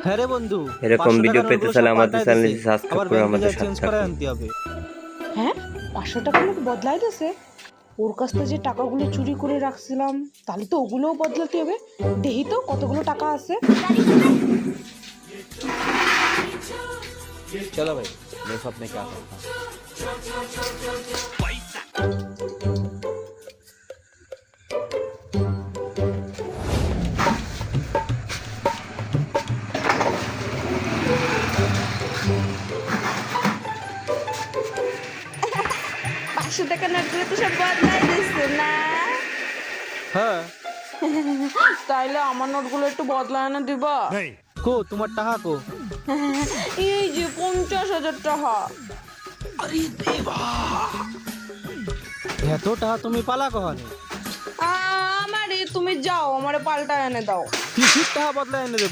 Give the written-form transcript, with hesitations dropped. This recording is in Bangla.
হ্যাঁ রে বন্ধু, এরকম 500 ভিডিও টাকার পেতে নোটগুলো চাইলে সব আমাদের পাল্টাই চ্যানেলটি দিছে। সাবস্ক্রাইব আবার করে ব্যাংকে আমাদের যা সাথে চেঞ্জ করে থাকুন। আনতে হবে। হ্যাঁ, 500 টাকা লোক বদলাই দিছে। ওর কাছ থেকে যে টাকাগুলো চুরি করে রাখছিলাম, তাহলে তো ওগুলোও বদলাতে হবে। দেখি তো কতগুলো টাকা আছে। चलो भाई, देखो अपने क्या करता हूँ। পাঁচশো টাকা নোটগুলো তো সব বদলাই দিচ্ছে না। হ্যাঁ, তাইলে আমার নোটগুলো একটু বদলায় না দিবা? কো তোমার টাকা কো? এই যে 50,000 টাকা। এত টাকা তুমি পালা কহানে? আমারে তুমি যাও, আমারে পাল্টা এনে দাও। কিসির টাকা বদলা এনে দেবো?